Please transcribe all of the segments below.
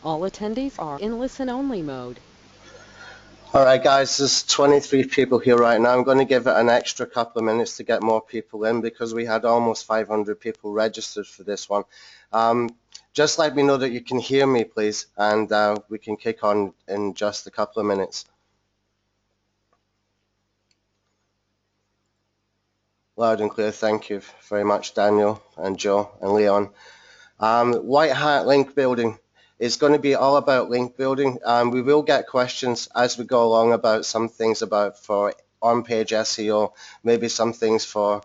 All attendees are in listen-only mode. All right, guys, there's 23 people here right now. I'm going to give it an extra couple of minutes to get more people in because we had almost 500 people registered for this one. Just let me know that you can hear me, please, and we can kick on in just a couple of minutes. Loud and clear. Thank you very much, Daniel and Joe and Leon. White hat link building. It's going to be all about link building. We will get questions as we go along about some things about for on-page SEO, maybe some things for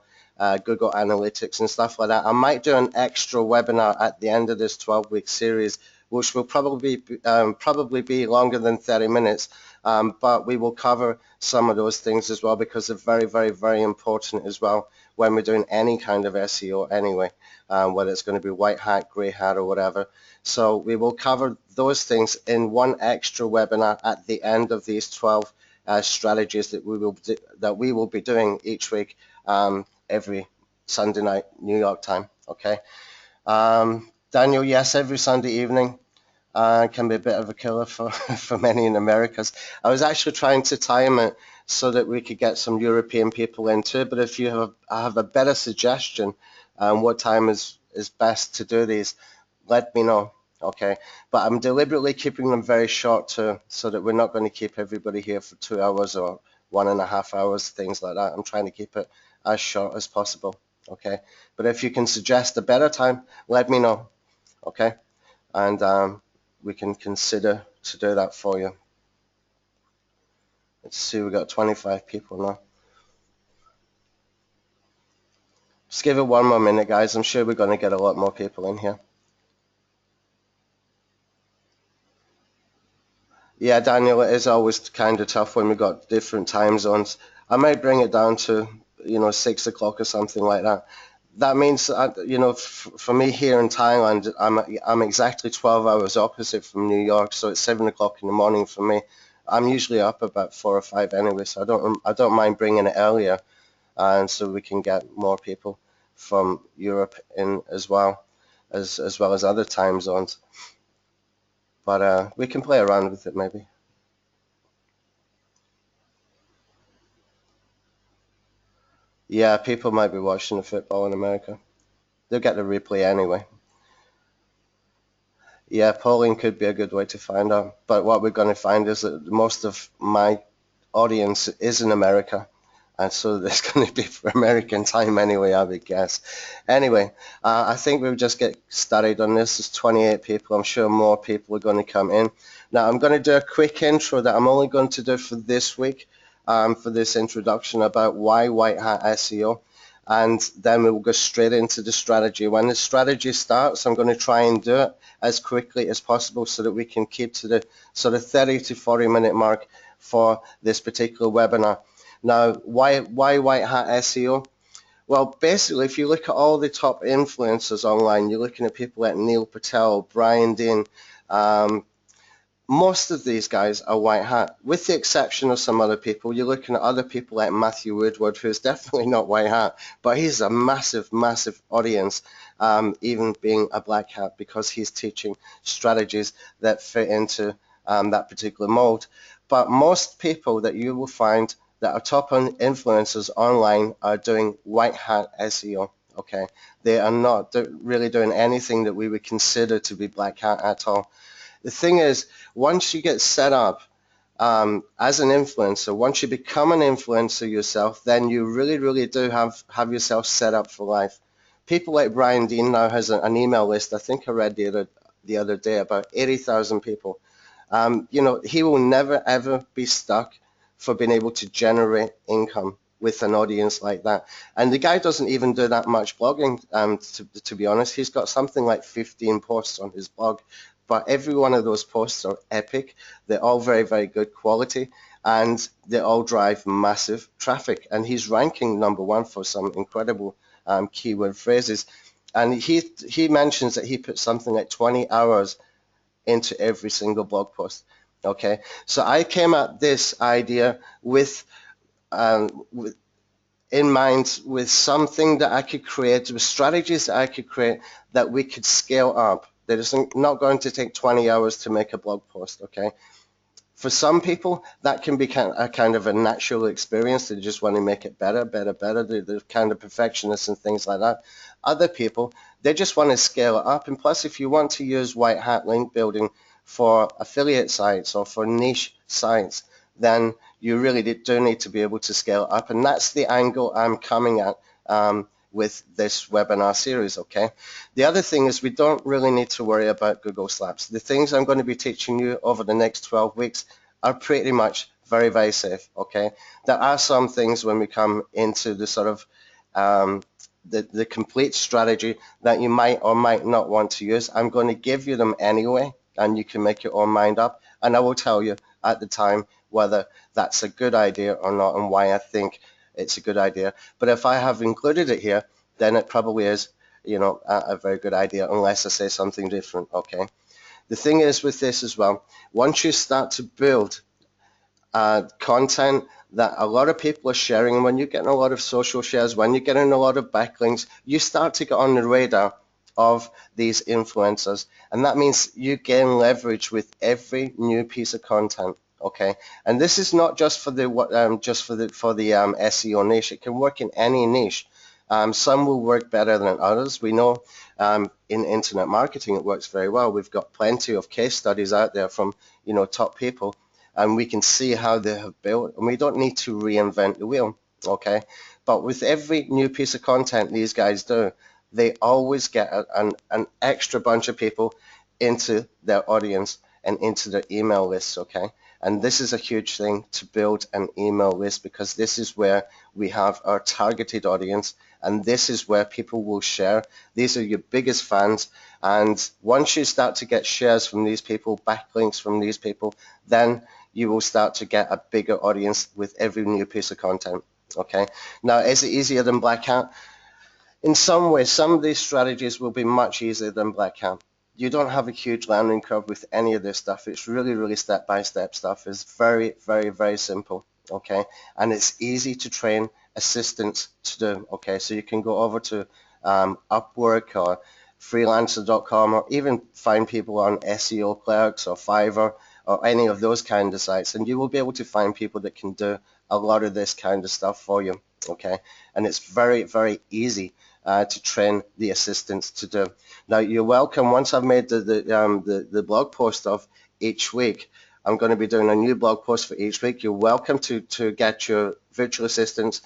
Google Analytics and stuff like that. I might do an extra webinar at the end of this 12-week series, which will probably be longer than 30 minutes, but we will cover some of those things as well because they're very, very, very important as well when we're doing any kind of SEO anyway, whether it's going to be white hat, grey hat, or whatever. So we will cover those things in one extra webinar at the end of these 12 strategies that we will be doing each week, every Sunday night, New York time. Okay. Daniel, yes, every Sunday evening can be a bit of a killer for, for many in Americas. I was actually trying to time it so that we could get some European people in too, but if you have a better suggestion what time is best to do these, let me know. Okay, but I'm deliberately keeping them very short too, so that we're not going to keep everybody here for 2 hours or 1.5 hours, things like that. I'm trying to keep it as short as possible. Okay, but if you can suggest a better time, let me know. Okay, and we can consider to do that for you. Let's see, we've got 25 people now. Just give it one more minute, guys. I'm sure we're going to get a lot more people in here. Yeah, Daniel, it is always kind of tough when we've got different time zones. I might bring it down to, 6 o'clock or something like that. That means, for me here in Thailand, I'm exactly 12 hours opposite from New York, so it's 7 o'clock in the morning for me. I'm usually up about 4 or 5 anyway, so I don't mind bringing it earlier, and so we can get more people from Europe in as well as other time zones. But we can play around with it maybe. Yeah, people might be watching the football in America. They'll get the replay anyway. Yeah, polling could be a good way to find out. But what we're going to find is that most of my audience is in America. And so there's going to be for American time anyway, I would guess. Anyway, I think we'll just get started on this. There's 28 people. I'm sure more people are going to come in. Now, I'm going to do a quick intro that I'm only going to do for this week, for this introduction about why white hat SEO. And then we will go straight into the strategy. When the strategy starts, I'm going to try and do it as quickly as possible so that we can keep to the sort of 30 to 40 minute mark for this particular webinar. Now, why white hat SEO? Well, basically, if you look at all the top influencers online, you're looking at people like Neil Patel, Brian Dean. Most of these guys are white hat, with the exception of some other people. You're looking at other people like Matthew Woodward, who's definitely not white hat, but he's a massive, massive audience, even being a black hat, because he's teaching strategies that fit into that particular mold. But most people that you will find that are top influencers online are doing white hat SEO. Okay, they are not really doing anything that we would consider to be black hat at all. The thing is, once you get set up as an influencer, once you become an influencer yourself, then you really, really do have yourself set up for life. People like Brian Dean now has an email list. I think I read the other day about 80,000 people. He will never, ever be stuck for being able to generate income with an audience like that. And the guy doesn't even do that much blogging, to be honest. He's got something like 15 posts on his blog, but every one of those posts are epic. They're all very, very good quality, and they all drive massive traffic. And he's ranking #1 for some incredible keyword phrases. And he mentions that he puts something like 20 hours into every single blog post. Okay, so I came at this idea with in mind with something that I could create, with strategies that I could create that we could scale up, That it's not going to take 20 hours to make a blog post, okay? For some people, that can be kind of a natural experience. They just want to make it better, better, better. They're kind of perfectionists and things like that. Other people, they just want to scale it up. And plus, if you want to use white hat link building for affiliate sites or for niche sites, then you really do need to be able to scale it up. And that's the angle I'm coming at with this webinar series, okay? The other thing is we don't really need to worry about Google Slaps. The things I'm going to be teaching you over the next 12 weeks are pretty much very, very safe, okay? There are some things when we come into the sort of the complete strategy that you might or might not want to use. I'm going to give you them anyway, and you can make your own mind up, and I will tell you at the time whether that's a good idea or not and why I think it's a good idea. But if I have included it here, then it probably is, you know, a very good idea unless I say something different, okay? The thing is with this as well, once you start to build content that a lot of people are sharing, and when you're getting a lot of social shares, when you're getting a lot of backlinks, you start to get on the radar of these influencers, and that means you gain leverage with every new piece of content. Okay, and this is not just for the SEO niche. It can work in any niche. Some will work better than others. We know in internet marketing it works very well. We've got plenty of case studies out there from, you know, top people, and we can see how they have built, and we don't need to reinvent the wheel. Okay, but with every new piece of content these guys do, they always get an extra bunch of people into their audience and into their email lists, okay? And this is a huge thing, to build an email list, because this is where we have our targeted audience, and this is where people will share. These are your biggest fans, and once you start to get shares from these people, backlinks from these people, then you will start to get a bigger audience with every new piece of content, okay? Now, is it easier than Black Hat? In some ways, some of these strategies will be much easier than Black Hat. You don't have a huge learning curve with any of this stuff. It's really, really step-by-step stuff. It's very, very, very simple, okay? And it's easy to train assistants to do, okay? So you can go over to Upwork or freelancer.com, or even find people on SEO Clerks or Fiverr or any of those kind of sites, and you will be able to find people that can do a lot of this kind of stuff for you, okay? And it's very, very easy to train the assistants to do. Now, you're welcome. Once I've made the blog post of each week, I'm going to be doing a new blog post for each week. You're welcome to get your virtual assistants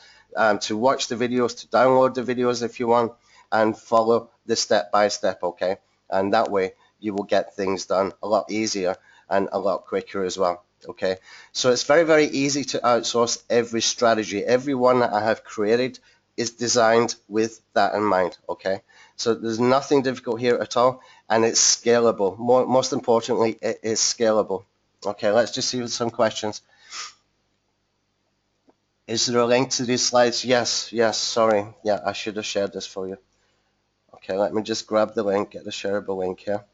to watch the videos, to download the videos if you want, and follow the step-by-step, okay? And that way you will get things done a lot easier and a lot quicker as well, okay? So it's very, very easy to outsource every strategy. Every one that I have created is designed with that in mind, okay? So there's nothing difficult here at all, and it's scalable. Most importantly, it is scalable. Okay, let's just see some questions. Is there a link to these slides? Yes, sorry. Yeah, I should have shared this for you. Okay, let me just grab the link, get the shareable link here.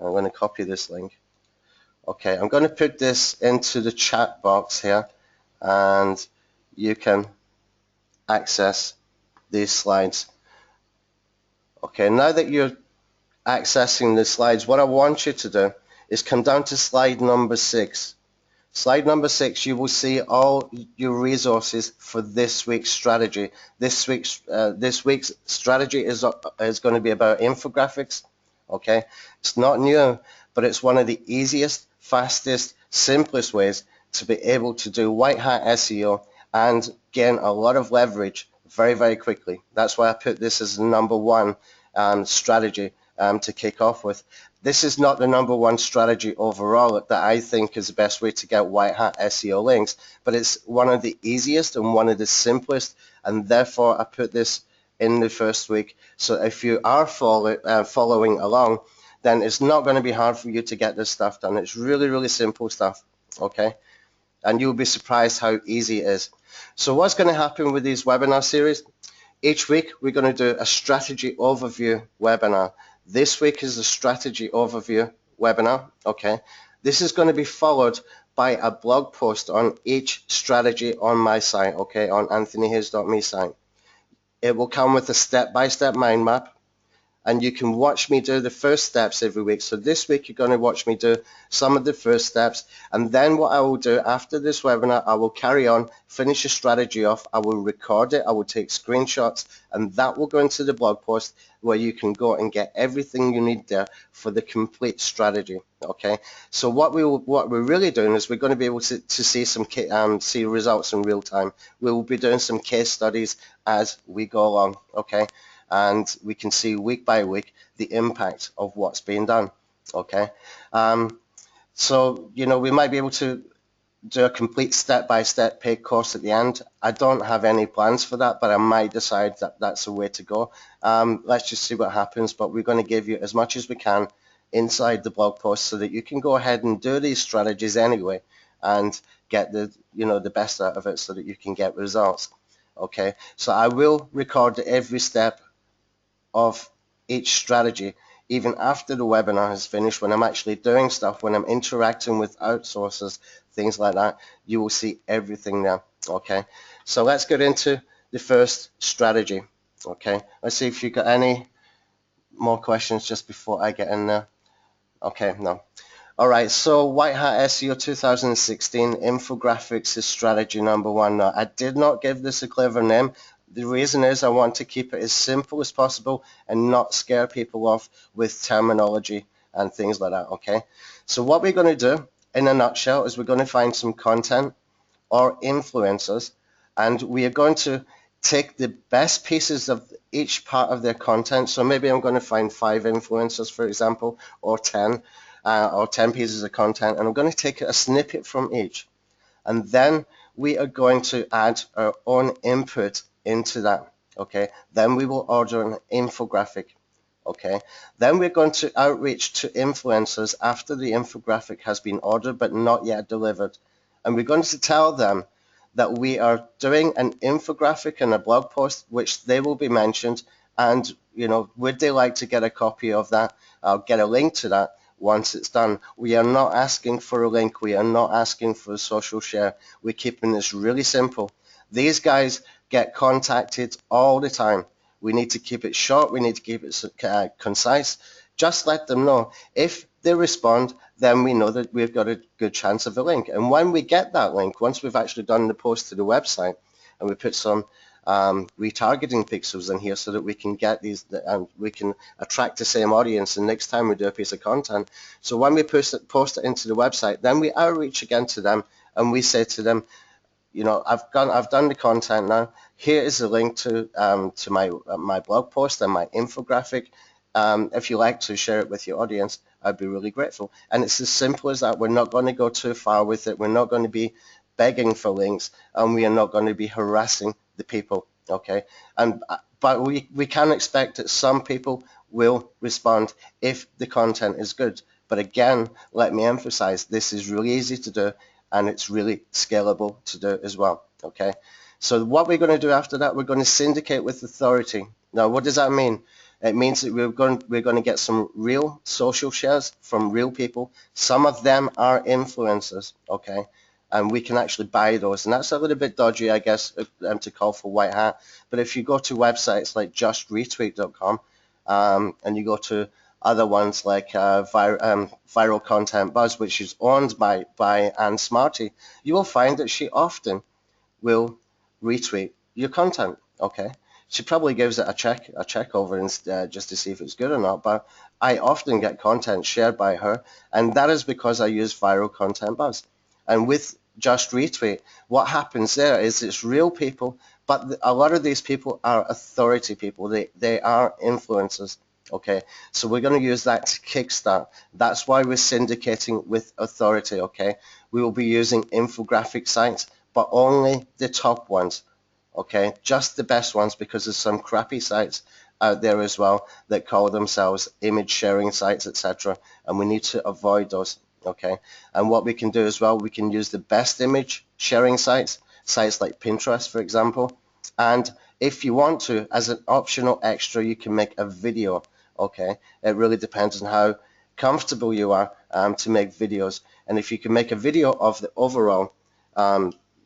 I'm going to copy this link. Okay, I'm going to put this into the chat box here, and you can access these slides. Okay, now that you're accessing the slides, what I want you to do is come down to slide number 6. Slide number 6, you will see all your resources for this week's strategy. This week's strategy is going to be about infographics. Okay, it's not new, but it's one of the easiest, fastest, simplest ways to be able to do white hat SEO and gain a lot of leverage very, very quickly. That's why I put this as the number one strategy to kick off with. This is not the number one strategy overall that I think is the best way to get white hat SEO links, but it's one of the easiest and one of the simplest, and therefore I put this in the first week. So if you are following along, then it's not going to be hard for you to get this stuff done. It's really, really simple stuff, okay? And you'll be surprised how easy it is. So what's going to happen with these webinar series? Each week we're going to do a strategy overview webinar. This week is a strategy overview webinar, okay? This is going to be followed by a blog post on each strategy on my site, okay, on anthonyhayes.me site. It will come with a step-by-step mind map, and you can watch me do the first steps every week. So this week you're going to watch me do some of the first steps, and then what I will do after this webinar, I will carry on, finish a strategy off, I will record it, I will take screenshots, and that will go into the blog post where you can go and get everything you need there for the complete strategy. Okay, so what we're really doing is we're going to be able to see see results in real time. We will be doing some case studies as we go along. Okay, and we can see week by week the impact of what's being done. Okay, so we might be able to do a complete step-by-step paid course at the end. I don't have any plans for that, but I might decide that that's the way to go. Let's just see what happens, but we're going to give you as much as we can inside the blog post so that you can go ahead and do these strategies anyway and get the best out of it so that you can get results. Okay, so I will record every step of each strategy even after the webinar is finished. When I'm actually doing stuff, when I'm interacting with outsourcers, things like that, you will see everything there. Okay, so let's get into the first strategy. Okay, let's see if you got any more questions just before I get in there. Okay, no. All right, so White Hat SEO 2016 Infographics is strategy number 1. Now, I did not give this a clever name. The reason is I want to keep it as simple as possible and not scare people off with terminology and things like that, okay? So what we're going to do in a nutshell is we're going to find some content or influencers, and we are going to take the best pieces of each part of their content. So maybe I'm going to find 5 influencers, for example, or 10 pieces of content, and I'm going to take a snippet from each, and then we are going to add our own input into that. Okay, then we will order an infographic. Okay, then we're going to outreach to influencers after the infographic has been ordered but not yet delivered, and we're going to tell them that we are doing an infographic and a blog post which they will be mentioned, and would they like to get a copy of that? I'll get a link to that once it's done. We are not asking for a link. We are not asking for a social share. We're keeping this really simple. These guys get contacted all the time. We need to keep it short. We need to keep it concise. Just let them know. If they respond, then we know that we've got a good chance of a link. And when we get that link, once we've actually done the post to the website, and we put some retargeting pixels in here so that we can get these, and we can attract the same audience the next time we do a piece of content. So when we post it into the website, then we outreach again to them, and we say to them, I've done the content now. Here is the link to my blog post and my infographic. If you like to share it with your audience, I'd be really grateful. And it's as simple as that. We're not going to go too far with it. We're not going to be begging for links, and we are not going to be harassing the people. Okay, but we can expect that some people will respond if the content is good. But again, let me emphasize, this is really easy to do, and it's really scalable to do as well. Okay, so what we're going to do after that, we're going to syndicate with authority. Now, what does that mean? It means that we're going to get some real social shares from real people. Some of them are influencers, okay, and we can actually buy those, and that's a little bit dodgy, I guess, to call for white hat. But if you go to websites like justretweet.com, and you go to other ones like Viral Content Buzz, which is owned by Anne Smarty, you will find that she often will retweet your content. Okay, she probably gives it a check over just to see if it's good or not, but I often get content shared by her, and that is because I use Viral Content Buzz. And with Just Retweet, what happens there is it's real people, but a lot of these people are authority people. They are influencers. Okay, so we're going to use that to kickstart. That's why we're syndicating with authority. Okay, we will be using infographic sites, but only the top ones. Okay, just the best ones, because there's some crappy sites out there as well that call themselves image sharing sites, etc., and we need to avoid those. Okay, and what we can do as well, we can use the best image sharing sites like Pinterest, for example, and if you want to, as an optional extra, you can make a video. Okay, it really depends on how comfortable you are to make videos, and if you can make a video of the overall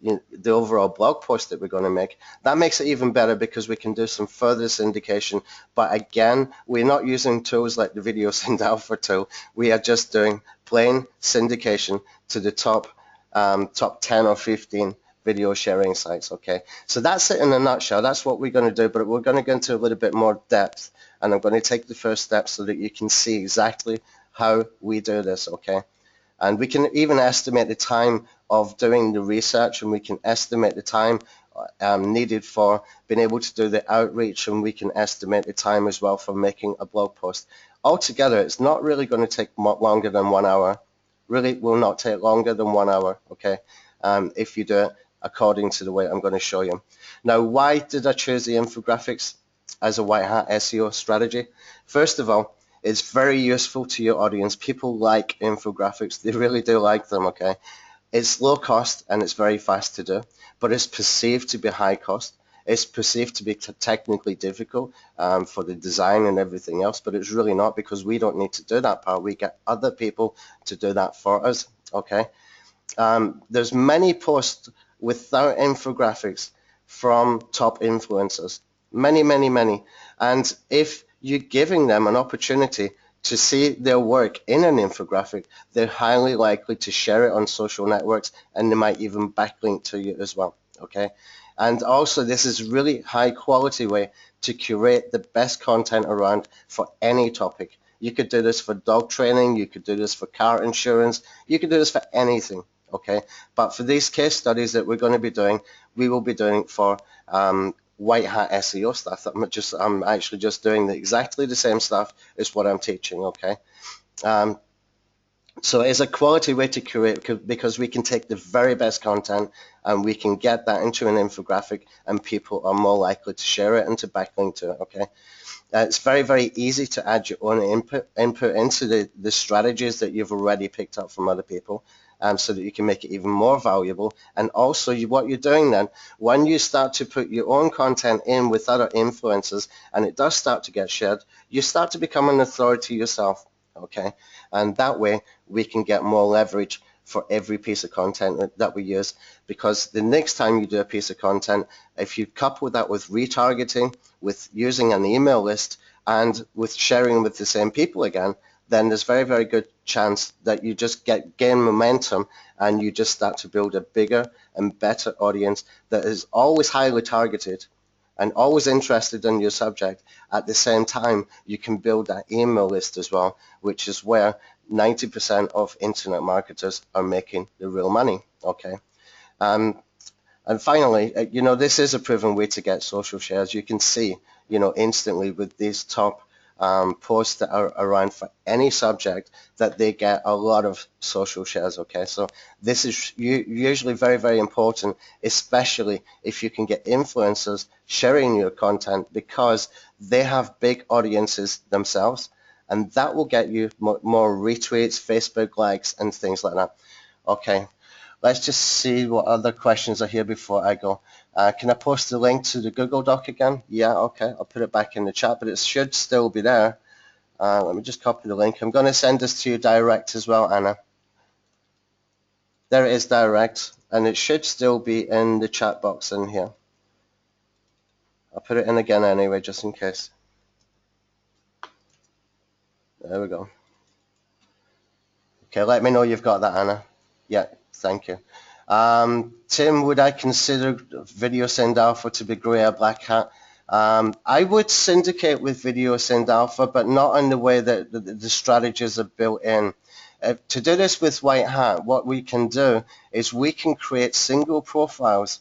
the overall blog post that we're going to make. That makes it even better because we can do some further syndication. But again, we're not using tools like the Video Send Alpha tool. We are just doing plain syndication to the top 10 or 15 video sharing sites. Okay, so that's it in a nutshell. That's what we're going to do, but we're going to go into a little bit more depth, and I'm going to take the first step so that you can see exactly how we do this. Okay, and we can even estimate the time of doing the research, and we can estimate the time needed for being able to do the outreach, and we can estimate the time as well for making a blog post. Altogether, it's not really going to take longer than 1 hour. Really will not take longer than 1 hour, okay, if you do it according to the way I'm going to show you. Now, why did I choose the infographics as a white hat SEO strategy? First of all, it's very useful to your audience. People like infographics. They really do like them, okay? It's low cost and it's very fast to do, but it's perceived to be high cost. It's perceived to be technically difficult for the design and everything else, but it's really not, because we don't need to do that part. We get other people to do that for us, okay? There's many posts without infographics from top influencers. Many, many, many. And if you're giving them an opportunity to see their work in an infographic, they're highly likely to share it on social networks, and they might even backlink to you as well, okay? And also, this is really high quality way to curate the best content around for any topic. You could do this for dog training, you could do this for car insurance, you could do this for anything, okay? But for these case studies that we're going to be doing, we will be doing it for white hat SEO stuff. I'm actually just doing exactly the same stuff as what I'm teaching, okay? So it's a quality way to curate, because we can take the very best content and we can get that into an infographic, and people are more likely to share it and to backlink to it, okay? It's very, very easy to add your own input into the strategies that you've already picked up from other people, so that you can make it even more valuable. And also, what you're doing then, when you start to put your own content in with other influencers, and it does start to get shared, you start to become an authority yourself, okay? And that way, we can get more leverage for every piece of content that we use, because the next time you do a piece of content, if you couple that with retargeting, with using an email list, and with sharing with the same people again, then there's very, very good chance that you just gain momentum, and you just start to build a bigger and better audience that is always highly targeted and always interested in your subject. At the same time, you can build that email list as well, which is where 90% of internet marketers are making the real money, okay? And finally, this is a proven way to get social shares. You can see, instantly with these top posts that are around for any subject, that they get a lot of social shares, okay? So this is usually very, very important, especially if you can get influencers sharing your content, because they have big audiences themselves, and that will get you more retweets, Facebook likes, and things like that. Okay, let's just see what other questions are here before I go. Can I post the link to the Google Doc again? Yeah, okay, I'll put it back in the chat, but it should still be there. Let me just copy the link. I'm going to send this to you direct as well, Anna. There it is, direct, and it should still be in the chat box in here. I'll put it in again anyway, just in case. There we go. Okay, let me know you've got that, Anna. Yeah, thank you. Tim, would I consider Video Send Alpha to be grey or black hat? I would syndicate with Video Send Alpha, but not in the way that the strategies are built in. To do this with white hat, what we can do is we can create single profiles,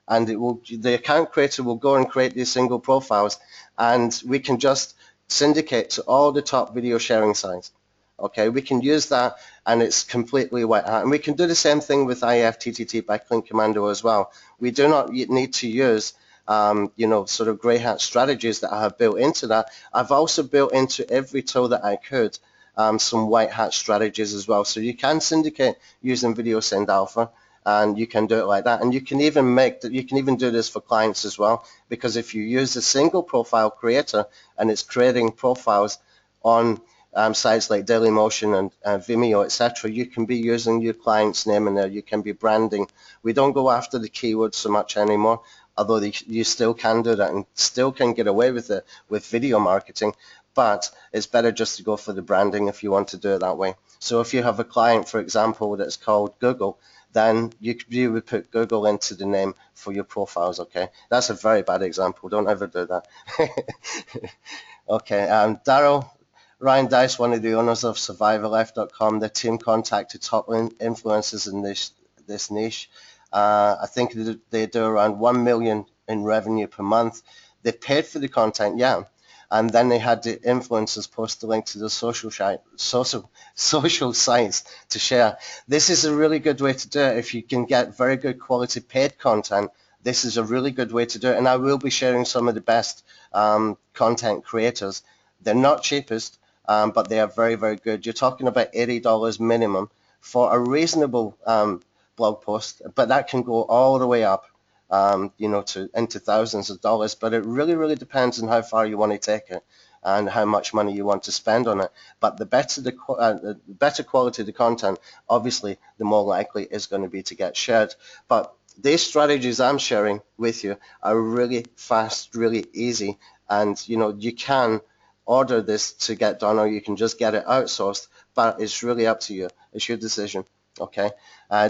and the account creator will go and create these single profiles, and we can just syndicate to all the top video sharing sites. Okay, we can use that, and it's completely white hat. And we can do the same thing with IFTTT Backlink Commando as well. We do not need to use sort of grey hat strategies that I have built into that. I've also built into every tool that I could some white hat strategies as well. So you can syndicate using Video Send Alpha, and you can do it like that. And you can even do this for clients as well, because if you use a single profile creator and it's creating profiles on sites like Dailymotion and Vimeo, etc., you can be using your client's name in there. You can be branding. We don't go after the keywords so much anymore, although you still can do that and still can get away with it with video marketing. But it's better just to go for the branding if you want to do it that way. So if you have a client, for example, that's called Google, then you would put Google into the name for your profiles, okay? That's a very bad example. Don't ever do that. Okay, Daryl, Ryan Dice, one of the owners of SurvivorLife.com, the team contacted top influencers in this niche. I think they do around 1 million in revenue per month. They paid for the content, yeah, and then they had the influencers post the link to the social sites to share. This is a really good way to do it. If you can get very good quality paid content, this is a really good way to do it. And I will be sharing some of the best content creators. They're not cheapest, but they are very, very good. You're talking about $80 minimum for a reasonable blog post, but that can go all the way up, into thousands of dollars. But it really, really depends on how far you want to take it and how much money you want to spend on it. But the better quality the content, obviously, the more likely it's going to be to get shared. But these strategies I'm sharing with you are really fast, really easy, and you can order this to get done, or you can just get it outsourced, but it's really up to you. It's your decision. Okay,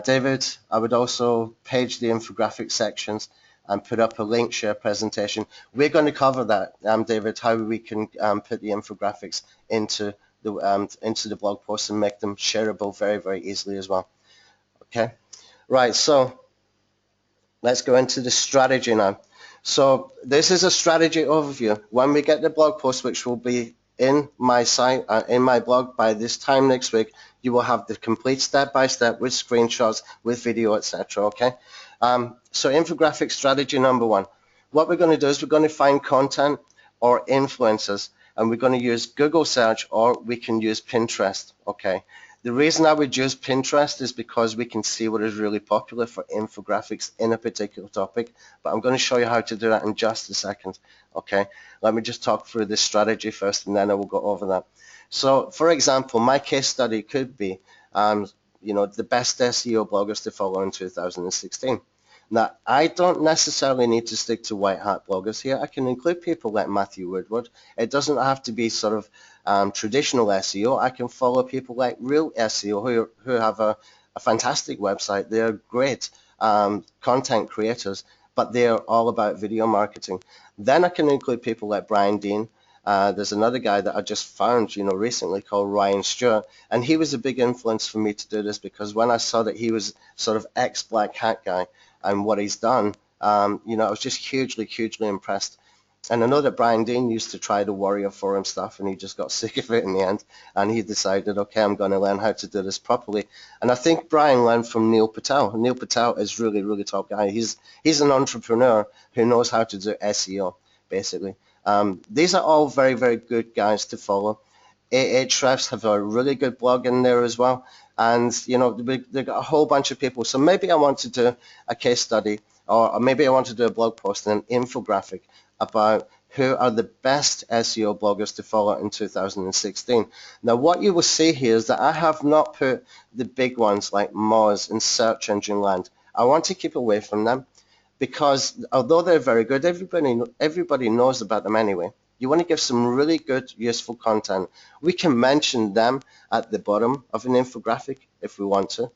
David, I would also page the infographic sections and put up a link share presentation. We're going to cover that, David, how we can put the infographics into the blog post and make them shareable very, very easily as well. Okay, right, so let's go into the strategy now. So this is a strategy overview. When we get the blog post, which will be in my site, in my blog by this time next week, you will have the complete step-by-step with screenshots, with video, etc. Okay. So infographic strategy number one. What we're going to do is we're going to find content or influencers, and we're going to use Google search, or we can use Pinterest. Okay. The reason I would use Pinterest is because we can see what is really popular for infographics in a particular topic, but I'm going to show you how to do that in just a second. Okay, let me just talk through this strategy first, and then I will go over that. So, for example, my case study could be, the best SEO bloggers to follow in 2016. Now, I don't necessarily need to stick to white hat bloggers here. I can include people like Matthew Woodward. It doesn't have to be sort of traditional SEO. I can follow people like real SEO who have a fantastic website. They're great content creators, but they're all about video marketing. Then I can include people like Brian Dean. There's another guy that I just found, recently called Ryan Stewart, and he was a big influence for me to do this, because when I saw that he was sort of ex-black hat guy and what he's done, I was just hugely, hugely impressed. And I know that Brian Dean used to try the Warrior Forum stuff, and he just got sick of it in the end, and he decided, okay, I'm going to learn how to do this properly. And I think Brian learned from Neil Patel. Neil Patel is really, really top guy. He's an entrepreneur who knows how to do SEO, basically. These are all very, very good guys to follow. Ahrefs have a really good blog in there as well. And, they've got a whole bunch of people. So maybe I want to do a case study, or maybe I want to do a blog post and an infographic about who are the best SEO bloggers to follow in 2016. Now, what you will see here is that I have not put the big ones like Moz and Search Engine Land. I want to keep away from them, because although they're very good, everybody knows about them anyway. You want to give some really good, useful content. We can mention them at the bottom of an infographic if we want to.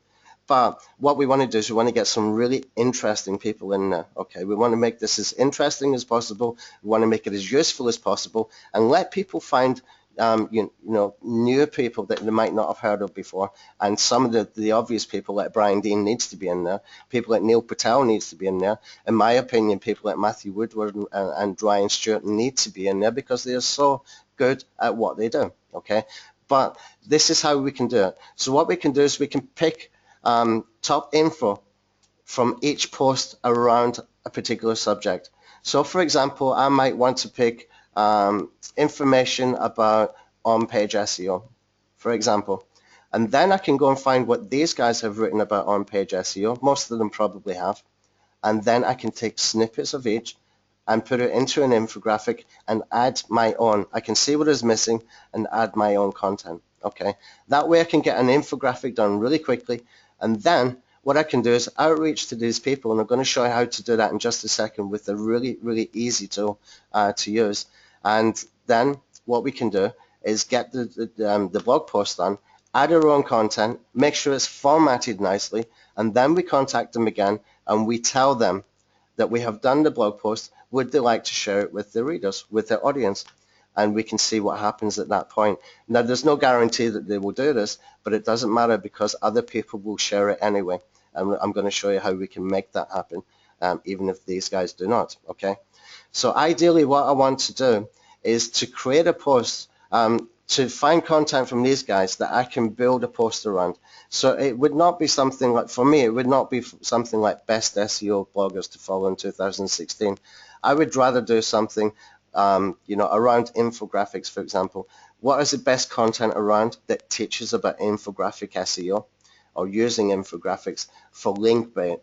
But what we want to do is we want to get some really interesting people in there. Okay, we want to make this as interesting as possible. We want to make it as useful as possible, and let people find new people that they might not have heard of before. And some of the obvious people like Brian Dean needs to be in there. People like Neil Patel needs to be in there. In my opinion, people like Matthew Woodward and Ryan Stewart need to be in there, because they are so good at what they do. Okay, but this is how we can do it. So what we can do is we can pick top info from each post around a particular subject. So for example, I might want to pick information about on-page SEO, for example. And then I can go and find what these guys have written about on-page SEO. Most of them probably have. And then I can take snippets of each and put it into an infographic and add my own. I can see what is missing and add my own content. Okay, that way I can get an infographic done really quickly, and then what I can do is outreach to these people, and I'm going to show you how to do that in just a second with a really easy tool to use. And then what we can do is get the blog post done, add our own content, make sure it's formatted nicely, and then we contact them again and we tell them that we have done the blog post, would they like to share it with their readers, with their audience? And we can see what happens at that point. Now, there's no guarantee that they will do this, but it doesn't matter because other people will share it anyway. And I'm going to show you how we can make that happen, even if these guys do not, okay? So ideally, what I want to do is to create a post, to find content from these guys that I can build a post around. So it would not be something like, for me, it would not be something like best SEO bloggers to follow in 2016. I would rather do something, around infographics, for example. What is the best content around that teaches about infographic SEO? Or using infographics for link bait,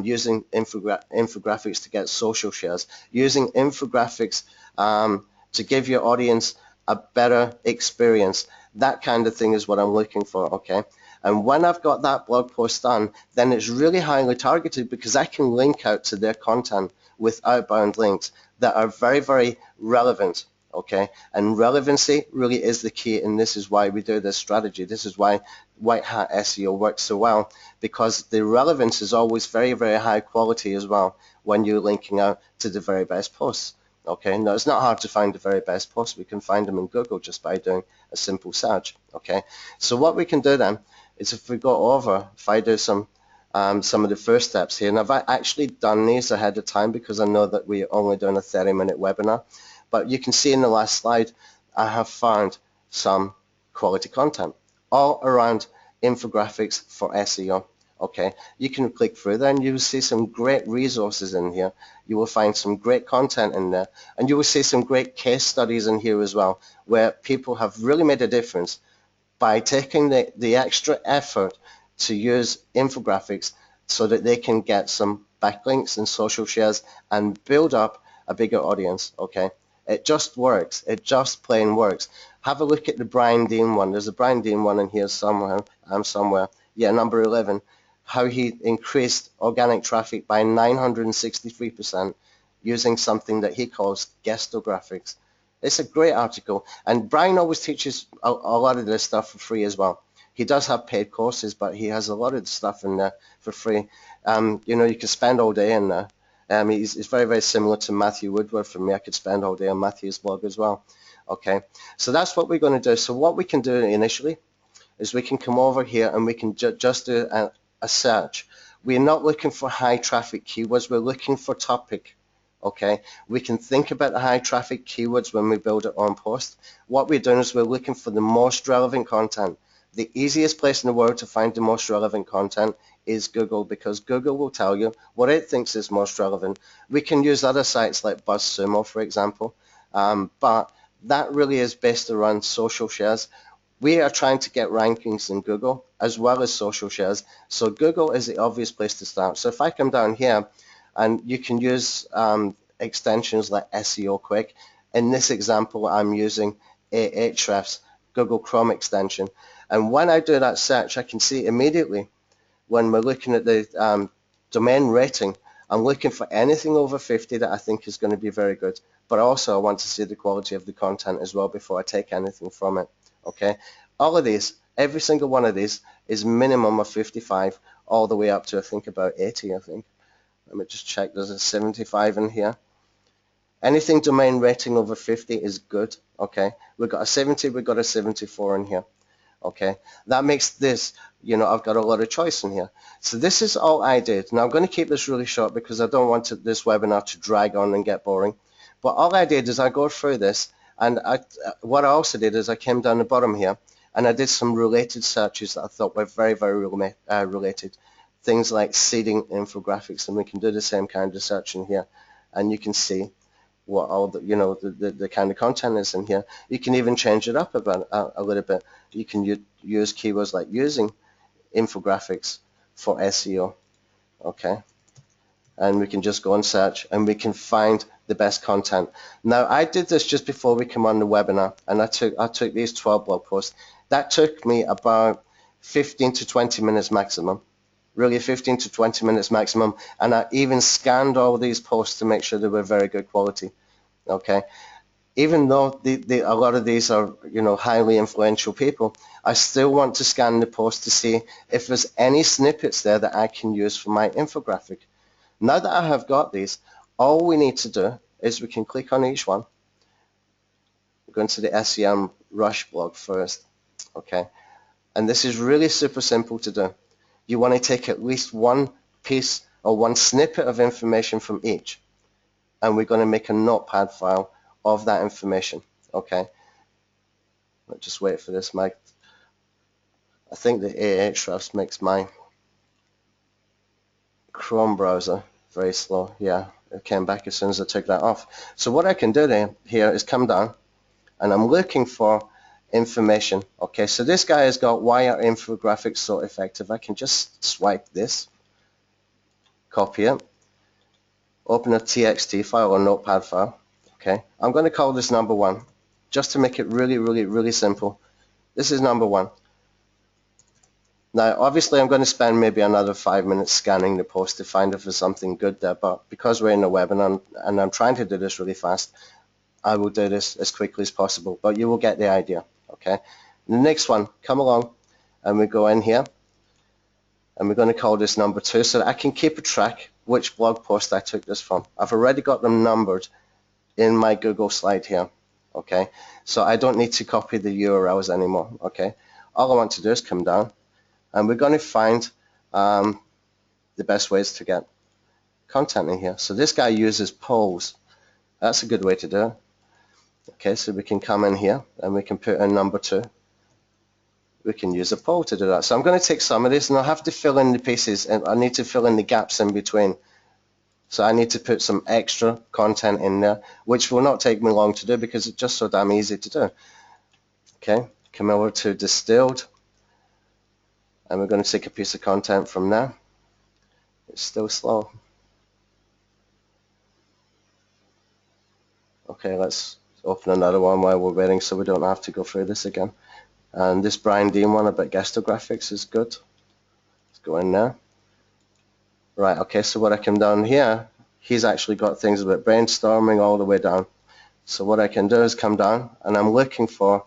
using infographics to get social shares, using infographics to give your audience a better experience. That kind of thing is what I'm looking for, okay? And when I've got that blog post done, then it's really highly targeted because I can link out to their content with outbound links that are very relevant. Okay, and relevancy really is the key, and this is why we do this strategy. This is why white hat SEO works so well, because the relevance is always very high quality as well when you're linking out to the very best posts. Okay, now it's not hard to find the very best posts. We can find them in Google just by doing a simple search. Okay, so what we can do then is if we go over, if I do some of the first steps here, and I've actually done these ahead of time because I know that we're only doing a 30-minute webinar. But you can see in the last slide, I have found some quality content all around infographics for SEO. Okay, you can click through there and you will see some great resources in here. You will find some great content in there, and you will see some great case studies in here as well, where people have really made a difference by taking the extra effort to use infographics so that they can get some backlinks and social shares and build up a bigger audience. Okay. It just works. It just plain works. Have a look at the Brian Dean one. There's a Brian Dean one in here somewhere. Yeah, number 11. How he increased organic traffic by 963% using something that he calls gestographics. It's a great article. And Brian always teaches a lot of this stuff for free as well. He does have paid courses, but he has a lot of stuff in there for free. You can spend all day in there. He's very similar to Matthew Woodward. For me, I could spend all day on Matthew's blog as well. Okay, so that's what we're going to do. So what we can do initially is we can come over here and we can just do a search. We're not looking for high traffic keywords. We're looking for topic. Okay, we can think about the high traffic keywords when we build our own post. What we're doing is we're looking for the most relevant content. The easiest place in the world to find the most relevant content is Google, because Google will tell you what it thinks is most relevant. We can use other sites like BuzzSumo, for example, but that really is based around social shares. We are trying to get rankings in Google as well as social shares, so Google is the obvious place to start. So if I come down here, and you can use extensions like SEO Quick. In this example, I'm using Ahrefs Google Chrome extension, and when I do that search, I can see immediately when we're looking at the domain rating, I'm looking for anything over 50 that I think is going to be very good. But also I want to see the quality of the content as well before I take anything from it. Okay, all of these, every single one of these is minimum of 55 all the way up to I think about 80. I think. Let me just check. There's a 75 in here. Anything domain rating over 50 is good. Okay, we've got a 70, we've got a 74 in here. Okay, that makes this, I've got a lot of choice in here. So this is all I did. Now I'm going to keep this really short because I don't want this webinar to drag on and get boring. But all I did is I go through this, and what I also did is I came down the bottom here and I did some related searches that I thought were very related. Things like seeding infographics, and we can do the same kind of search in here, and you can see what all the kind of content is in here. You can even change it up about a little bit. You can use keywords like using infographics for SEO. Okay, and we can just go and search, and we can find the best content. Now, I did this just before we come on the webinar, and I took these 12 blog posts. That took me about 15 to 20 minutes maximum. Really 15 to 20 minutes maximum, and I even scanned all these posts to make sure they were very good quality. Okay, even though a lot of these are, you know, highly influential people, I still want to scan the post to see if there's any snippets there that I can use for my infographic. Now that I have got these, all we need to do is we can click on each one. We're going to the SEM Rush blog first, okay? And this is really super simple to do. You want to take at least one piece or one snippet of information from each, and we're going to make a notepad file of that information, okay? Let's just wait for this. I think the Ahrefs makes my Chrome browser very slow. Yeah, it came back as soon as I took that off. So what I can do then here is come down, and I'm looking for information. Okay, so this guy has got why are infographics so effective. I can just swipe this, copy it, open a TXT file or notepad file. Okay, I'm going to call this number 1 just to make it really simple. This is number 1. Now obviously I'm going to spend maybe another 5 minutes scanning the post to find if there's something good there, but because we're in a webinar and I'm trying to do this really fast, I will do this as quickly as possible, but you will get the idea. Okay, the next one, come along, and we go in here, and we're going to call this number 2 so that I can keep a track which blog post I took this from. I've already got them numbered in my Google slide here. Okay, so I don't need to copy the URLs anymore. Okay, all I want to do is come down, and we're going to find the best ways to get content in here. So this guy uses polls. That's a good way to do it. Okay, so we can come in here and we can put in number 2. We can use a poll to do that. So I'm going to take some of this, and I'll have to fill in the pieces, and I need to fill in the gaps in between. So I need to put some extra content in there, which will not take me long to do because it's just so damn easy to do. Okay, come over to distilled, and we're going to take a piece of content from there. It's still slow. Okay, let's open another one while we're waiting so we don't have to go through this again. And this Brian Dean one about Infographics is good. Let's go in there. Right, okay, so what I can down here, he's actually got things about brainstorming all the way down. So what I can do is come down, and I'm looking for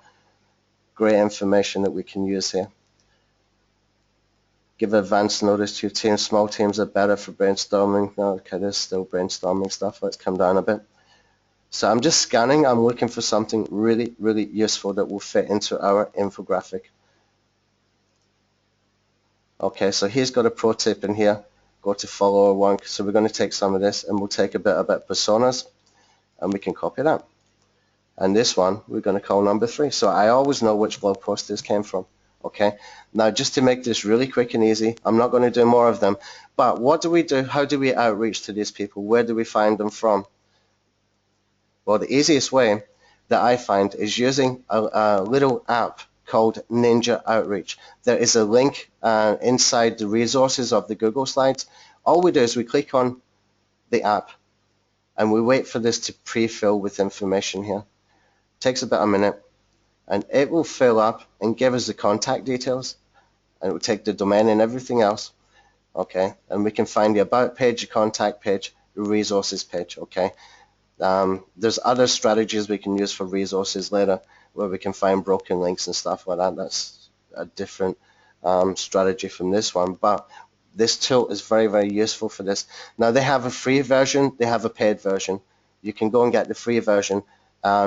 great information that we can use here. Give advance notice to your team. Small teams are better for brainstorming. No, okay, there's still brainstorming stuff. Let's come down a bit. So I'm just scanning. I'm looking for something really useful that will fit into our infographic. Okay, so he's got a pro tip in here. Go to follower 1. So we're going to take some of this, and we'll take a bit about personas, and we can copy that. And this one we're going to call number 3. So I always know which blog post this came from. Okay, now just to make this really quick and easy, I'm not going to do more of them, but what do we do? How do we outreach to these people? Where do we find them from? Well, the easiest way that I find is using a little app called Ninja Outreach. There is a link inside the resources of the Google slides. All we do is we click on the app, and we wait for this to pre-fill with information here. It takes about a minute, and it will fill up and give us the contact details, and it will take the domain and everything else. Okay, and we can find the about page, the contact page, the resources page. Okay, there's other strategies we can use for resources later, where we can find broken links and stuff like that. That's a different strategy from this one, but this tool is very useful for this. Now they have a free version, they have a paid version. You can go and get the free version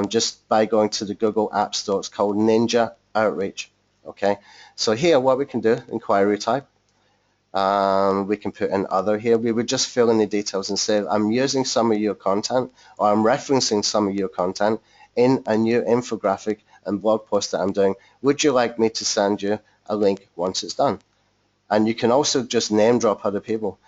just by going to the Google App Store. It's called Ninja Outreach. Okay, so here what we can do, inquiry type, we can put in other here. We would just fill in the details and say I'm using some of your content, or I'm referencing some of your content in a new infographic and blog post that I'm doing. Would you like me to send you a link once it's done? And you can also just name drop other people.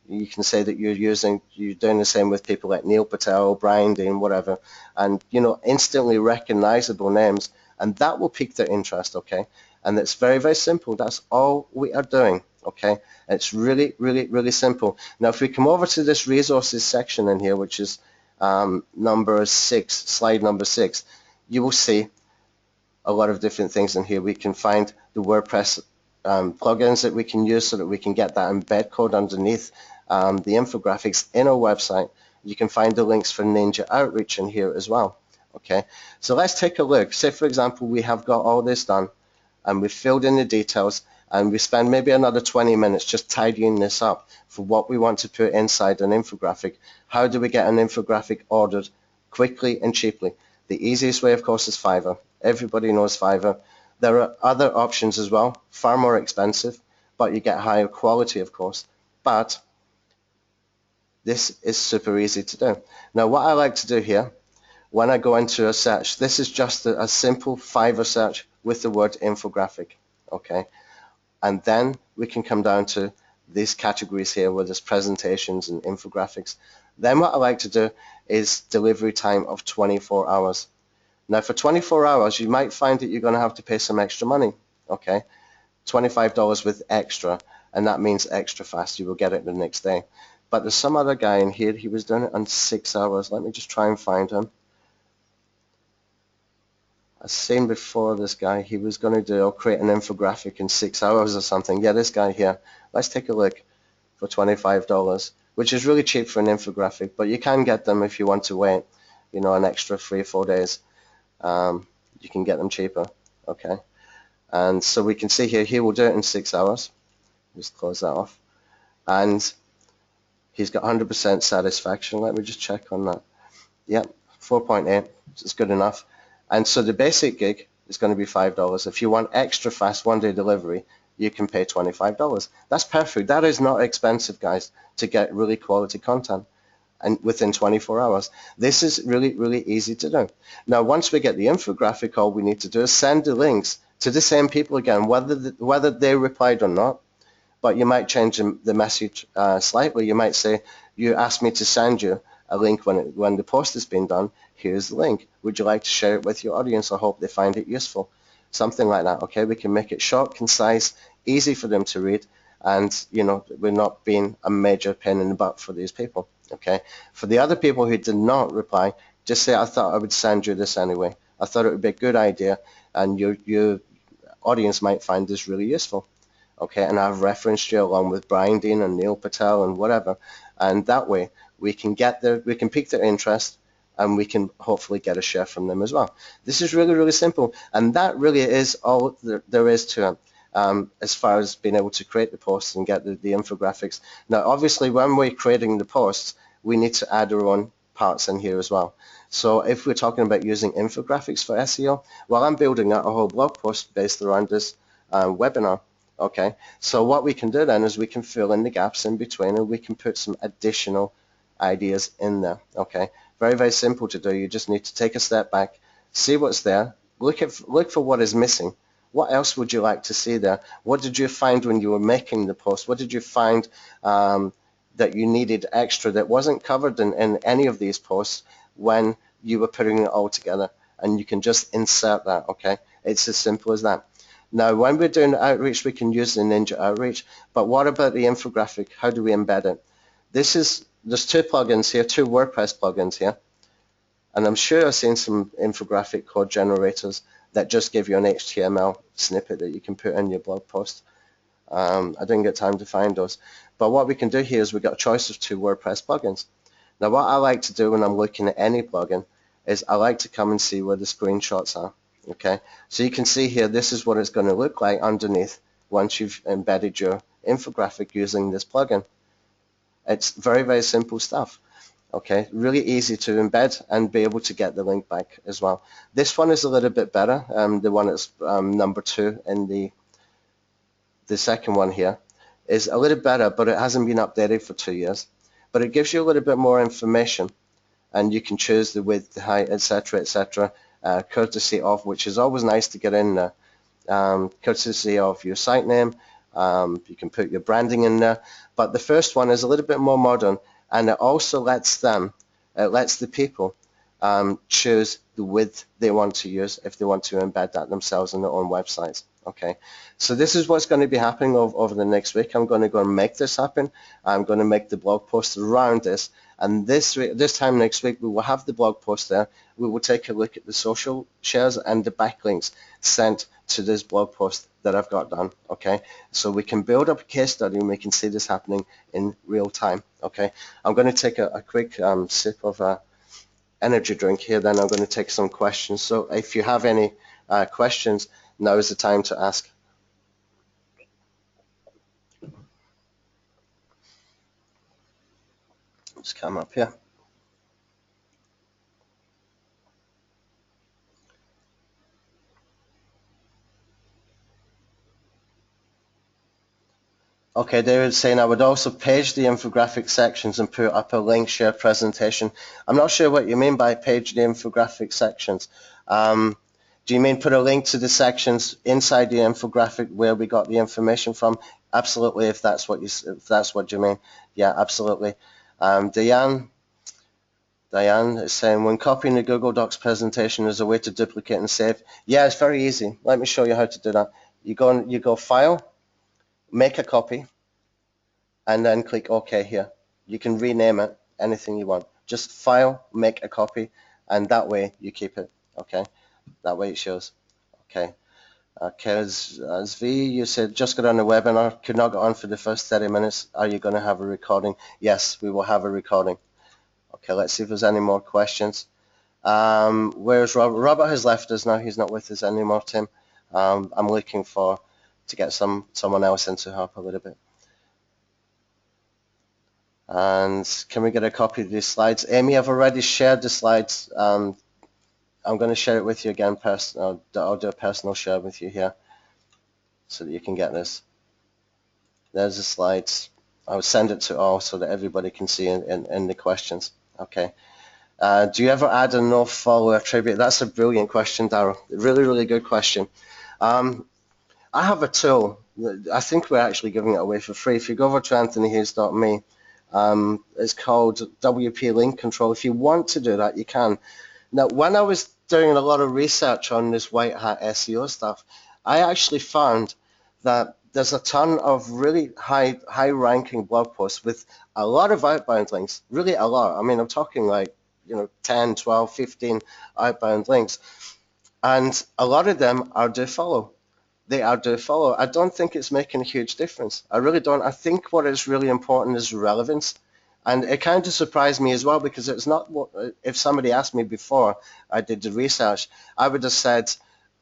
You can say that you're doing the same with people like Neil Patel, Brian Dean, whatever, and instantly recognizable names, and that will pique their interest. Okay, and it's very simple. That's all we are doing. Okay. okay? It's really, really, really simple. Now, if we come over to this resources section in here, which is number 6, slide number 6, you will see a lot of different things in here. We can find the WordPress plugins that we can use so that we can get that embed code underneath the infographics in our website. You can find the links for Ninja Outreach in here as well. Okay, so let's take a look. Say, for example, we have got all this done and we've filled in the details and we spend maybe another 20 minutes just tidying this up for what we want to put inside an infographic. How do we get an infographic ordered quickly and cheaply? The easiest way, of course, is Fiverr. Everybody knows Fiverr. There are other options as well, far more expensive, but you get higher quality, of course. But this is super easy to do. Now, what I like to do here, when I go into a search, this is just a simple Fiverr search with the word infographic, okay? And then we can come down to these categories here where there's presentations and infographics. Then what I like to do is delivery time of 24 hours. Now, for 24 hours, you might find that you're going to have to pay some extra money, okay? $25 with extra, and that means extra fast. You will get it the next day. But there's some other guy in here, he was doing it in 6 hours. Let me just try and find him. I've seen before this guy, he was going to do or create an infographic in 6 hours or something. Yeah, this guy here. Let's take a look for $25, which is really cheap for an infographic, but you can get them if you want to wait, you know, an extra 3 or 4 days. You can get them cheaper, okay? And so we can see here, he will do it in 6 hours. Just close that off. And he's got 100% satisfaction. Let me just check on that. Yep, 4.8, it's good enough. And so the basic gig is going to be $5. If you want extra fast one-day delivery, you can pay $25. That's perfect. That is not expensive, guys, to get really quality content and within 24 hours. This is really, really easy to do. Now, once we get the infographic, all we need to do is send the links to the same people again, whether they replied or not. But you might change the message slightly. You might say, you asked me to send you a link when the post has been done. Here's the link. Would you like to share it with your audience? I hope they find it useful. Something like that, okay? We can make it short, concise, easy for them to read, and, you know, we're not being a major pain in the butt for these people, okay? For the other people who did not reply, just say, I thought I would send you this anyway. I thought it would be a good idea, and your audience might find this really useful. Okay, and I've referenced you along with Brian Dean and Neil Patel and whatever, and that way we can pique their interest, and we can hopefully get a share from them as well. This is really, really simple, and that really is all there is to it as far as being able to create the posts and get the infographics. Now, obviously, when we're creating the posts, we need to add our own parts in here as well. So if we're talking about using infographics for SEO, well, I'm building out a whole blog post based around this webinar. Okay, so what we can do then is we can fill in the gaps in between, and we can put some additional ideas in there. Okay, very, very simple to do. You just need to take a step back, see what's there, look for what is missing. What else would you like to see there? What did you find when you were making the post? What did you find that you needed extra that wasn't covered in any of these posts when you were putting it all together? And you can just insert that, okay? It's as simple as that. Now, when we're doing outreach, we can use the Ninja Outreach, but what about the infographic? How do we embed it? There's 2 plugins here, 2 WordPress plugins here, and I'm sure I've seen some infographic code generators that just give you an HTML snippet that you can put in your blog post. I didn't get time to find those, but what we can do here is we've got a choice of 2 WordPress plugins. Now, what I like to do when I'm looking at any plugin is I like to come and see where the screenshots are. Okay, so you can see here, this is what it's going to look like underneath once you've embedded your infographic using this plugin. It's very, very simple stuff. Okay, really easy to embed and be able to get the link back as well. This one is a little bit better. The one that's number 2 in the second one here is a little better, but it hasn't been updated for 2 years. But it gives you a little bit more information, and you can choose the width, the height, etc., etc. Courtesy of, which is always nice to get in there, courtesy of your site name. You can put your branding in there, but the first one is a little bit more modern, and it also lets the people choose the width they want to use if they want to embed that themselves on their own websites. Okay, so this is what's going to be happening over the next week. I'm going to go and make this happen. I'm going to make the blog post around this, and this time next week we will have the blog post there. We will take a look at the social shares and the backlinks sent to this blog post that I've got done. Okay, so we can build up a case study and we can see this happening in real time. Okay, I'm going to take a quick sip of energy drink here, then I'm going to take some questions. So if you have any questions, now is the time to ask. Just come up here. Okay, David's saying I would also page the infographic sections and put up a link share presentation. I'm not sure what you mean by page the infographic sections. Do you mean put a link to the sections inside the infographic where we got the information from? Absolutely, if that's what you mean. Yeah, absolutely. Diane is saying when copying the Google Docs presentation is a way to duplicate and save. Yeah, it's very easy. Let me show you how to do that. You go File, make a copy, and then click OK here. You can rename it anything you want. Just File, make a copy, and that way you keep it. Okay, that way it shows. Okay. Okay, as V, you said just got on the webinar, could not get on for the first 30 minutes. Are you going to have a recording? Yes, we will have a recording. Okay, let's see if there's any more questions. Where's Robert? Robert has left us now. He's not with us anymore, Tim. I'm looking to get someone else in to help a little bit. And can we get a copy of these slides? Amy, I've already shared the slides. I'm going to share it with you again. I'll do a personal share with you here so that you can get this. There's the slides. I'll send it to all so that everybody can see in the questions. Okay. Do you ever add a no follow attribute? That's a brilliant question, Darryl. Really, really good question. I have a tool. I think we're actually giving it away for free. If you go over to anthonyhughes.me, it's called WP Link Control. If you want to do that, you can. Now, when I was doing a lot of research on this white hat SEO stuff, I actually found that there's a ton of really high ranking blog posts with a lot of outbound links, really a lot. I mean, I'm talking like, 10, 12, 15 outbound links. And a lot of them are do follow. They are do follow. I don't think it's making a huge difference. I really don't. I think what is really important is relevance. And it kind of surprised me as well because it's not what, if somebody asked me before I did the research, I would have said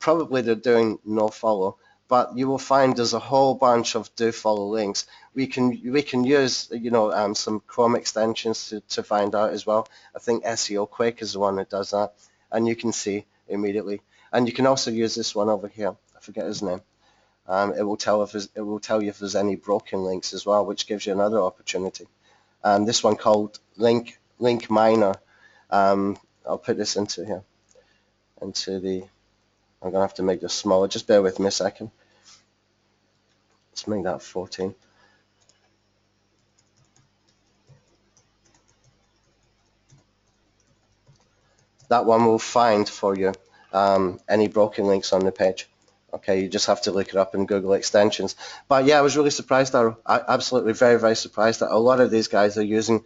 probably they're doing no follow. But you will find there's a whole bunch of do follow links. We can use some Chrome extensions to find out as well. I think SEO Quick is the one that does that, and you can see immediately. And you can also use this one over here. I forget his name. It will tell you if there's any broken links as well, which gives you another opportunity. This one called Link Miner. I'll put this into here, I'm gonna have to make this smaller. Just bear with me a second. Let's make that 14. That one will find for you any broken links on the page. Okay, you just have to look it up in Google extensions. But yeah, I was really surprised. Absolutely very, very surprised that a lot of these guys are using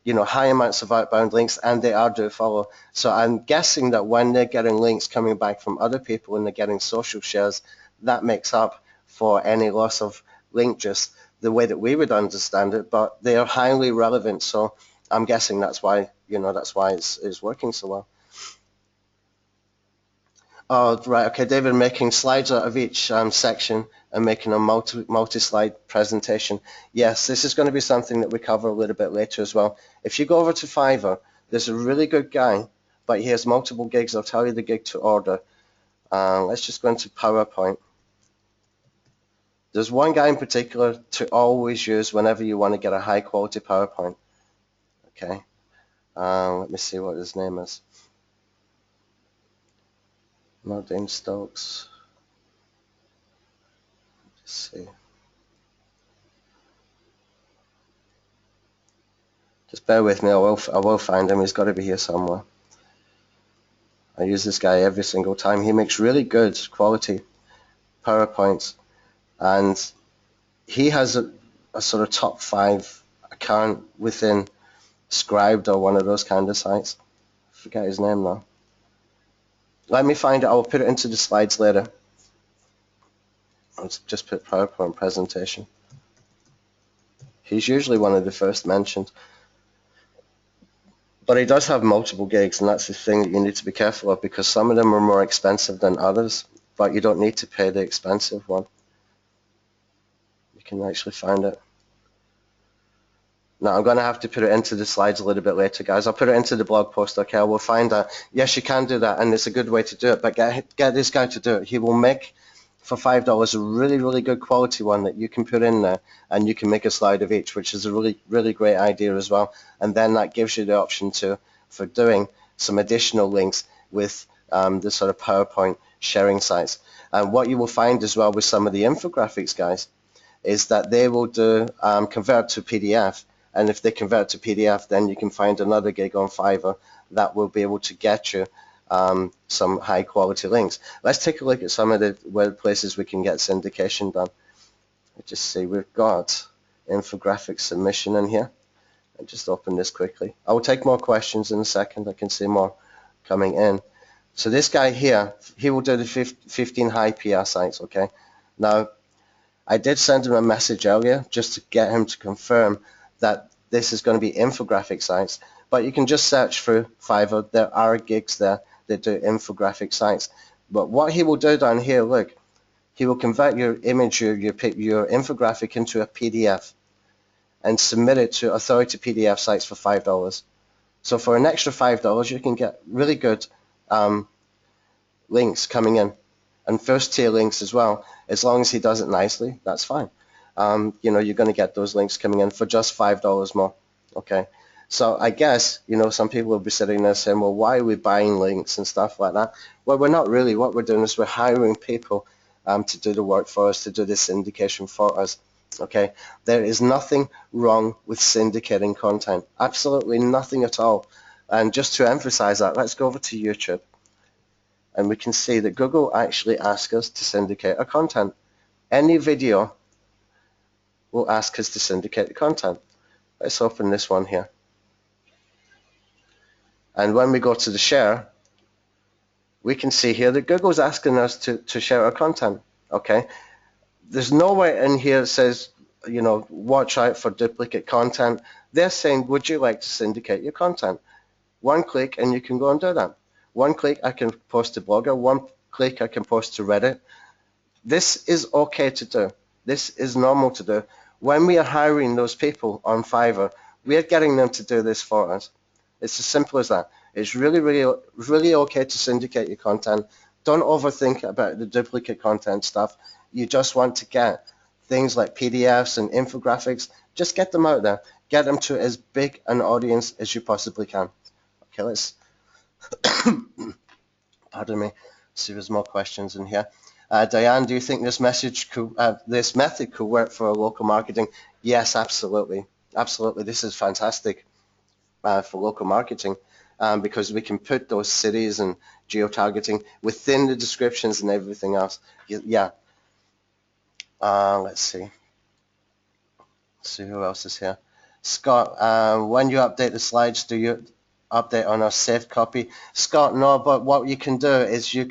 high amounts of outbound links, and they are do follow. So I'm guessing that when they're getting links coming back from other people and they're getting social shares, that makes up for any loss of link just the way that we would understand it, but they are highly relevant. So I'm guessing that's why it's working so well. Oh, right. Okay, David, making slides out of each section and making a multi-slide presentation. Yes, this is going to be something that we cover a little bit later as well. If you go over to Fiverr, there's a really good guy, but he has multiple gigs. I'll tell you the gig to order. Let's just go into PowerPoint. There's one guy in particular to always use whenever you want to get a high-quality PowerPoint. Okay. Let me see what his name is. Not Dean Stokes. Let's see. Just bear with me. I will find him. He's got to be here somewhere. I use this guy every single time. He makes really good quality PowerPoints, and he has a sort of top 5 account within Scribed or one of those kind of sites. I forget his name now. Let me find it. I'll put it into the slides later. Let's just put PowerPoint presentation. He's usually one of the first mentioned. But he does have multiple gigs, and that's the thing that you need to be careful of, because some of them are more expensive than others, but you don't need to pay the expensive one. You can actually find it. Now, I'm going to have to put it into the slides a little bit later, guys. I'll put it into the blog post, okay? I will find that. Yes, you can do that, and it's a good way to do it, but get this guy to do it. He will make, for $5, a really, really good quality one that you can put in there, and you can make a slide of each, which is a really, really great idea as well. And then that gives you the option for doing some additional links with the sort of PowerPoint sharing sites. And what you will find as well with some of the infographics guys is that they will do convert to PDF. And if they convert to PDF, then you can find another gig on Fiverr that will be able to get you some high quality links. Let's take a look at some of the places we can get syndication done. Let's just see, we've got infographic submission in here. I'll just open this quickly. I will take more questions in a second. I can see more coming in. So this guy here, he will do the 15 high PR sites, okay? Now, I did send him a message earlier just to get him to confirm that this is going to be infographic sites, but you can just search through Fiverr. There are gigs there that do infographic sites. But what he will do down here, look, he will convert your image, your infographic into a PDF and submit it to authority PDF sites for $5. So for an extra $5, you can get really good links coming in, and first tier links as well. As long as he does it nicely, that's fine. You know, you're going to get those links coming in for just $5 more. Okay, so I guess, you know, some people will be sitting there saying, well, why are we buying links and stuff like that? Well, we're not really. What we're doing is we're hiring people to do the work for us, to do the syndication for us. Okay, there is nothing wrong with syndicating content. Absolutely nothing at all. And just to emphasize that, let's go over to YouTube. And we can see that Google actually asks us to syndicate our content. Any video will ask us to syndicate the content. Let's open this one here. And when we go to the share, we can see here that Google's asking us to share our content. Okay, there's nowhere in here that says, you know, watch out for duplicate content. They're saying, would you like to syndicate your content? One click and you can go and do that. One click, I can post to Blogger. One click, I can post to Reddit. This is okay to do. This is normal to do. When we are hiring those people on Fiverr, we are getting them to do this for us. It's as simple as that. It's really, really, really okay to syndicate your content. Don't overthink about the duplicate content stuff. You just want to get things like PDFs and infographics. Just get them out there. Get them to as big an audience as you possibly can. Okay, let's pardon me. See if there's more questions in here. Diane, do you think this method could work for local marketing? Yes, absolutely. Absolutely. This is fantastic for local marketing because we can put those cities and geo-targeting within the descriptions and everything else. Yeah. Let's see. Let's see who else is here. Scott, when you update the slides, do you update on a saved copy? Scott, no, but what you can do is you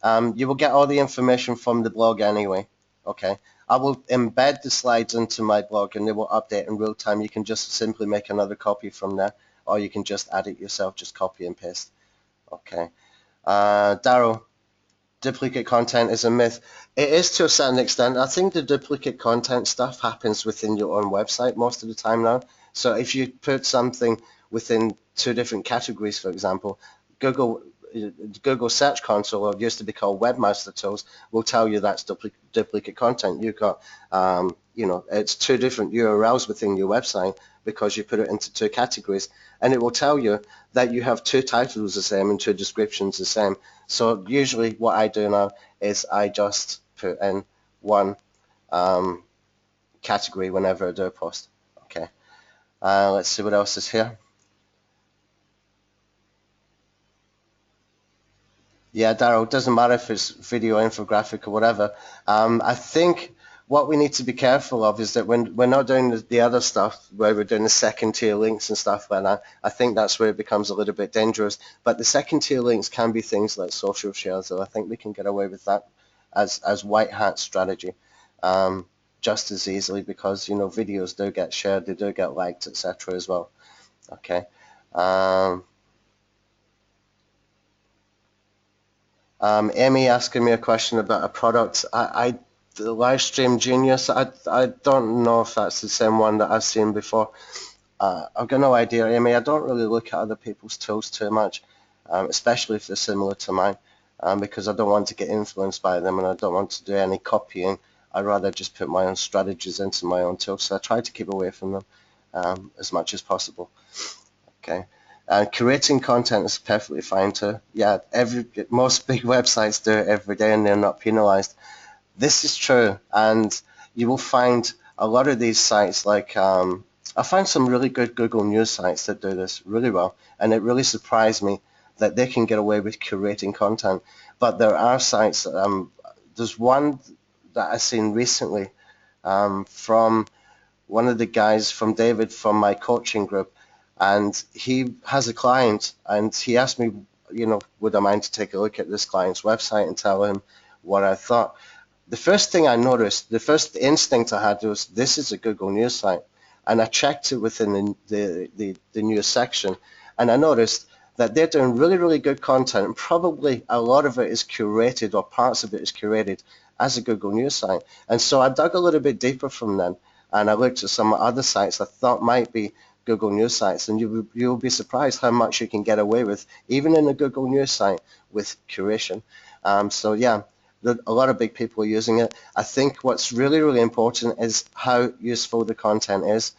will get all the information from the blog anyway. Okay, I will embed the slides into my blog and they will update in real time. You can just simply make another copy from there, or you can just add it yourself, just copy and paste. Okay, Daryl, duplicate content is a myth. It is to a certain extent. I think the duplicate content stuff happens within your own website most of the time now. So if you put something within 2 different categories, for example, Google Search Console, or used to be called Webmaster Tools, will tell you that's duplicate content. You've got, you know, it's 2 different URLs within your website because you put it into 2 categories, and it will tell you that you have 2 titles the same and 2 descriptions the same. So usually what I do now is I just put in 1 category whenever I do a post. Okay, let's see what else is here. Yeah, Daryl, it doesn't matter if it's video, infographic, or whatever. I think what we need to be careful of is that when we're not doing the other stuff, where we're doing the second tier links and stuff like that, I think that's where it becomes a little bit dangerous. But the second tier links can be things like social shares, so I think we can get away with that as white hat strategy just as easily because, you know, videos do get shared, they do get liked, etc. as well. Okay. Um, Amy asking me a question about a product. The Livestream Genius, I don't know if that's the same one that I've seen before. I've got no idea, Amy. I don't really look at other people's tools too much, especially if they're similar to mine, because I don't want to get influenced by them and I don't want to do any copying. I'd rather just put my own strategies into my own tools, so I try to keep away from them as much as possible. Okay. Creating content is perfectly fine too. Yeah, most big websites do it every day and they're not penalized. This is true, and you will find a lot of these sites like I find some really good Google News sites that do this really well, and it really surprised me that they can get away with curating content. But there are sites. There's one that I've seen recently from one of the guys from David from my coaching group, and he has a client, and he asked me, you know, would I mind to take a look at this client's website and tell him what I thought. The first thing I noticed, the first instinct I had was this is a Google News site, and I checked it within the news section, and I noticed that they're doing really, really good content, and probably a lot of it is curated or parts of it is curated as a Google News site. And so I dug a little bit deeper from them, and I looked at some other sites I thought might be Google News sites, and you'll be surprised how much you can get away with, even in a Google News site, with curation. So yeah, a lot of big people are using it. I think what's really, really important is how useful the content is.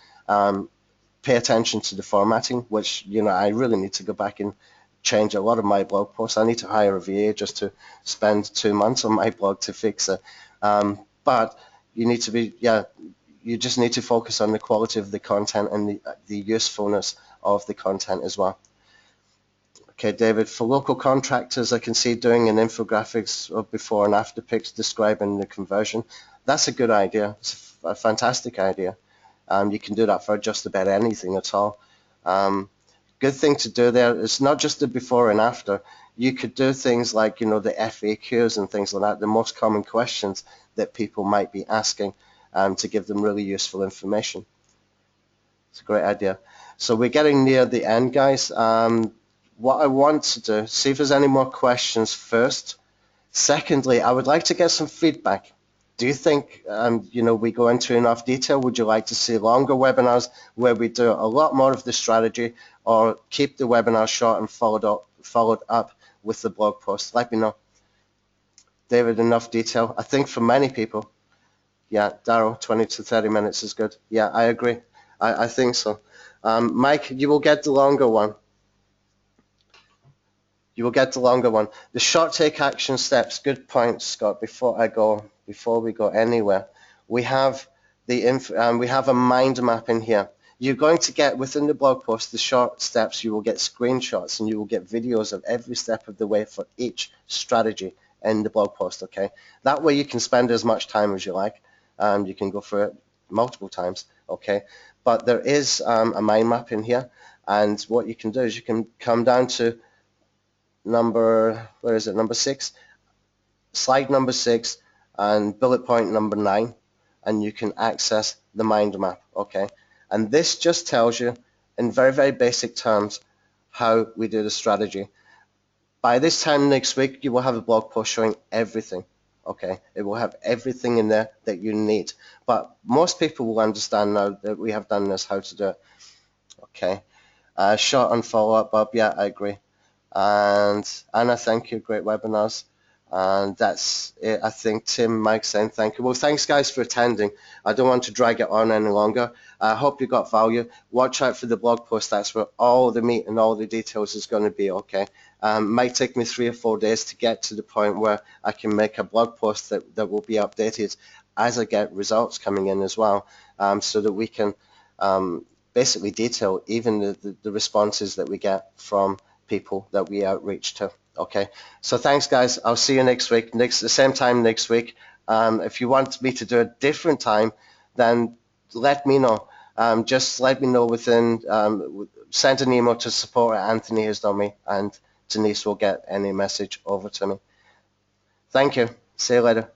Pay attention to the formatting, which, you know, I really need to go back and change a lot of my blog posts. I need to hire a VA just to spend 2 months on my blog to fix it. But you need to be, yeah, you just need to focus on the quality of the content and the usefulness of the content as well. Okay, David, for local contractors, I can see doing an infographics of before and after pics describing the conversion. That's a good idea. It's a fantastic idea. You can do that for just about anything at all. Good thing to do there is not just the before and after. You could do things like, you know, the FAQs and things like that, the most common questions that people might be asking to give them really useful information. It's a great idea. So we're getting near the end, guys. What I want to do, see if there's any more questions first. Secondly, I would like to get some feedback. Do you think, you know, we go into enough detail? Would you like to see longer webinars where we do a lot more of the strategy, or keep the webinar short and followed up with the blog post? Let me know. David, enough detail? I think for many people, yeah, Daryl, 20 to 30 minutes is good. Yeah, I agree. I think so. Mike, you will get the longer one. You will get the longer one. The short take action steps. Good point, Scott. Before we go anywhere, we have we have a mind map in here. You're going to get within the blog post the short steps. You will get screenshots and you will get videos of every step of the way for each strategy in the blog post. Okay, that way you can spend as much time as you like. You can go through it multiple times. Okay, but there is a mind map in here, and what you can do is you can come down to number, where is it, number 6, slide number 6 and bullet point number 9, and you can access the mind map. Okay, and this just tells you in very, very basic terms how we do the strategy. By this time next week, you will have a blog post showing everything. Okay, it will have everything in there that you need, but most people will understand now that we have done this, how to do it. Okay, short and follow-up, Bob. Yeah, I agree. And Anna, thank you, great webinars. And that's it. I think Tim, Mike saying thank you. Well, thanks guys for attending. I don't want to drag it on any longer. I hope you got value. Watch out for the blog post. That's where all the meat and all the details is going to be. Okay. Might take me 3 or 4 days to get to the point where I can make a blog post that will be updated as I get results coming in as well, so that we can basically detail even the responses that we get from people that we outreach to. Okay, so thanks guys. I'll see you next week, the same time next week. If you want me to do a different time, then let me know. Just let me know send an email to support@anthonyhas.me and Denise will get any message over to me. Thank you. See you later.